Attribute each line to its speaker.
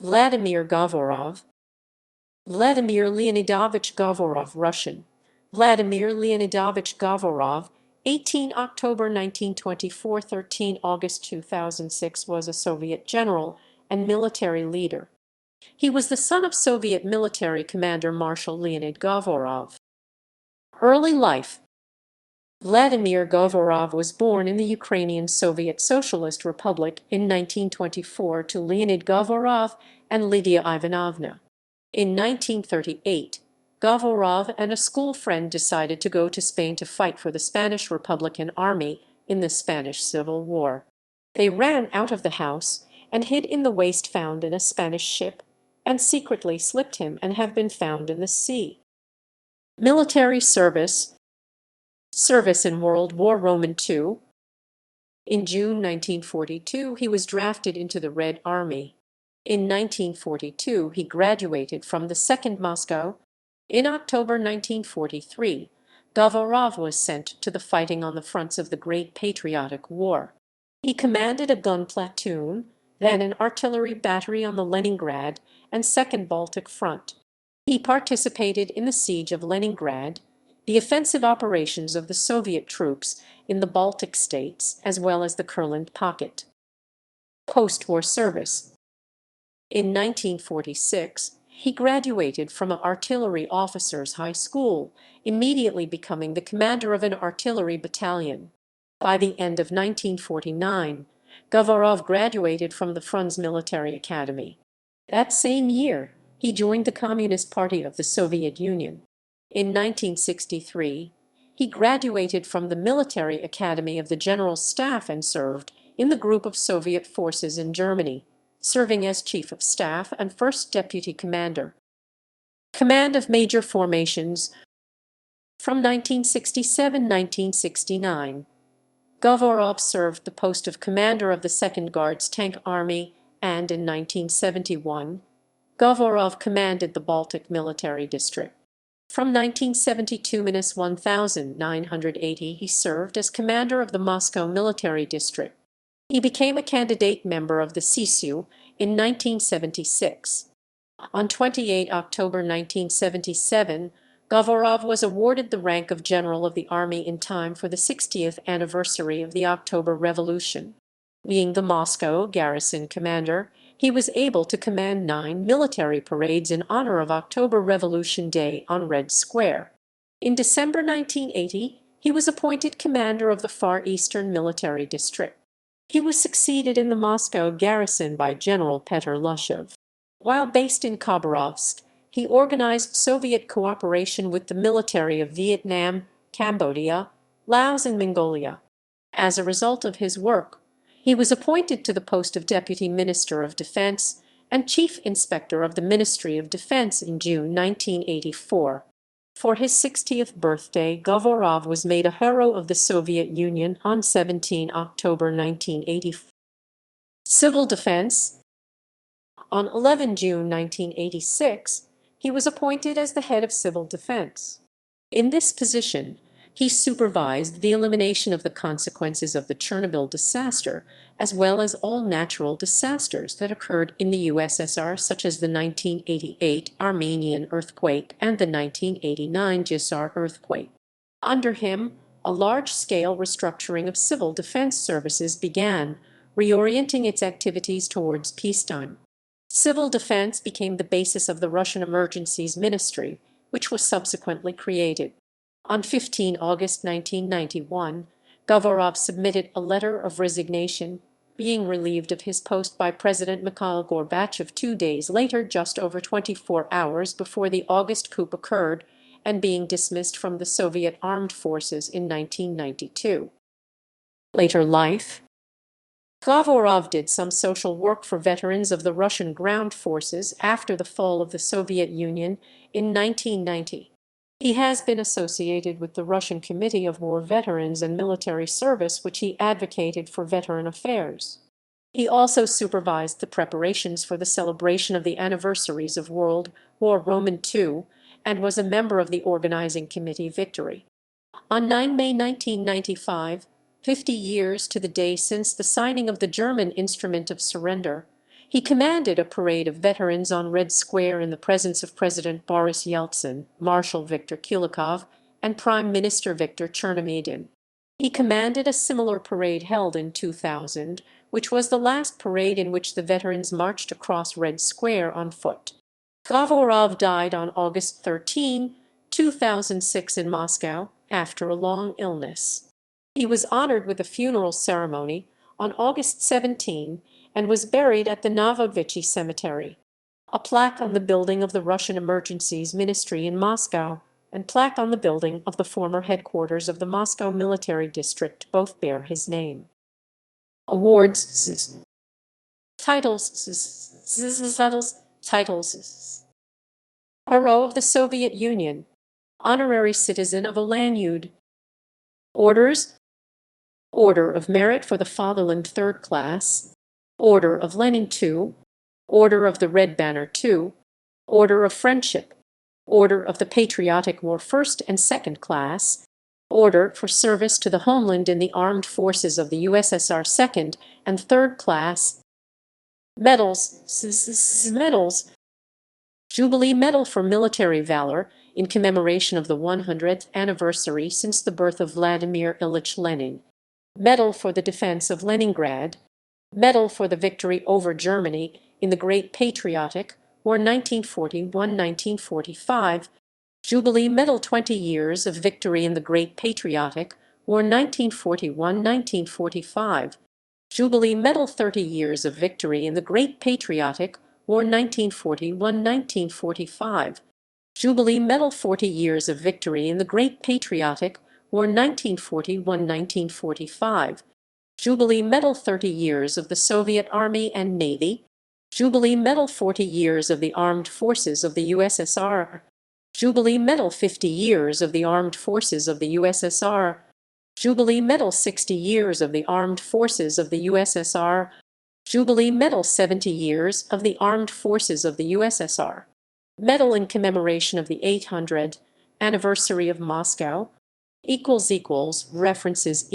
Speaker 1: Vladimir Govorov, Vladimir Leonidovich Govorov, Russian, Vladimir Leonidovich Govorov, 18 October 1924, 13 August 2006, was a Soviet general and military leader. He was the son of Soviet military commander Marshal Leonid Govorov. Early life. Vladimir Govorov was born in the Ukrainian Soviet Socialist Republic in 1924 to Leonid Govorov and Lydia Ivanovna. In 1938, Govorov and a school friend decided to go to Spain to fight for the Spanish Republican Army in the Spanish Civil War. They ran out of the house and hid in the waste found in a Spanish ship, and secretly slipped him and have been found in the sea. Military service. Service in World War II. In June 1942, he was drafted into the Red Army. In 1942, he graduated from the 2nd Moscow. In October 1943, Govorov was sent to the fighting on the fronts of the Great Patriotic War. He commanded a gun platoon, then an artillery battery on the Leningrad and Second Baltic Front. He participated in the siege of Leningrad, the offensive operations of the Soviet troops in the Baltic states, as well as the Kurland Pocket. Post-war service. In 1946, he graduated from an artillery officers' high school, immediately becoming the commander of an artillery battalion. By the end of 1949, Govorov graduated from the Frunze Military Academy. That same year, he joined the Communist Party of the Soviet Union. In 1963, he graduated from the Military Academy of the General Staff and served in the group of Soviet forces in Germany, serving as Chief of Staff and First Deputy Commander. Command of major formations. From 1967–1969, Govorov served the post of commander of the 2nd Guards Tank Army, and in 1971, Govorov commanded the Baltic Military District. From 1972–1980, he served as commander of the Moscow Military District. He became a candidate member of the CSU in 1976. On 28 October 1977, Govorov was awarded the rank of General of the Army in time for the 60th anniversary of the October Revolution. Being the Moscow garrison commander, he was able to command 9 military parades in honor of October Revolution Day on Red Square. In December 1980, he was appointed commander of the Far Eastern Military District. He was succeeded in the Moscow garrison by General Petr Lushev. While based in Khabarovsk, he organized Soviet cooperation with the military of Vietnam, Cambodia, Laos, and Mongolia. As a result of his work, he was appointed to the post of Deputy Minister of Defense and Chief Inspector of the Ministry of Defense in June 1984. For his 60th birthday, Govorov was made a Hero of the Soviet Union on 17 October 1984. Civil Defense. On 11 June 1986, he was appointed as the head of Civil Defense. In this position, he supervised the elimination of the consequences of the Chernobyl disaster, as well as all natural disasters that occurred in the USSR, such as the 1988 Armenian earthquake and the 1989 Gisar earthquake. Under him, a large-scale restructuring of civil defense services began, reorienting its activities towards peacetime. Civil defense became the basis of the Russian Emergencies Ministry, which was subsequently created. On 15 August 1991, Govorov submitted a letter of resignation, being relieved of his post by President Mikhail Gorbachev 2 days later, just over 24 hours before the August coup occurred, and being dismissed from the Soviet armed forces in 1992. Later life. Govorov did some social work for veterans of the Russian ground forces after the fall of the Soviet Union in 1990. He has been associated with the Russian Committee of War Veterans and Military Service, which he advocated for veteran affairs. He also supervised the preparations for the celebration of the anniversaries of World War II and was a member of the organizing committee Victory. On 9 May 1995, 50 years to the day since the signing of the German Instrument of Surrender, He commanded a parade of veterans on Red Square in the presence of President Boris Yeltsin, Marshal Viktor Kulikov, and Prime Minister Viktor Chernomyrdin. He commanded a similar parade held in 2000, which was the last parade in which the veterans marched across Red Square on foot. Govorov died on August 13, 2006 in Moscow after a long illness. He was honored with a funeral ceremony on August 17 and was buried at the Novodevichy Cemetery. A plaque on the building of the Russian Emergencies Ministry in Moscow and plaque on the building of the former headquarters of the Moscow Military District both bear his name. Awards. Titles. Hero of the Soviet Union. Honorary Citizen of Leonid. Orders. Order of Merit for the Fatherland 3rd Class. Order of Lenin II. Order of the Red Banner II. Order of Friendship. Order of the Patriotic War 1st and 2nd Class. Order for Service to the Homeland in the Armed Forces of the USSR 2nd and 3rd Class. Medals. Medals. Jubilee Medal for Military Valor in commemoration of the 100th anniversary since the birth of Vladimir Ilyich Lenin. Medal for the Defense of Leningrad. Medal for the Victory over Germany in the Great Patriotic War 1941–1945. Jubilee Medal 20 Years of Victory in the Great Patriotic War 1941–1945. Jubilee Medal 30 Years of Victory in the Great Patriotic War 1941–1945. Jubilee Medal 40 Years of Victory in the Great Patriotic War 1941–1945. Jubilee Medal 30 Years of the Soviet Army and Navy. Jubilee Medal 40 Years of the Armed Forces of the USSR. Jubilee Medal 50 Years of the Armed Forces of the USSR. Jubilee Medal 60 Years of the Armed Forces of the USSR. Jubilee Medal 70 Years of the Armed Forces of the USSR. Medal in commemoration of the 800th anniversary of Moscow. References.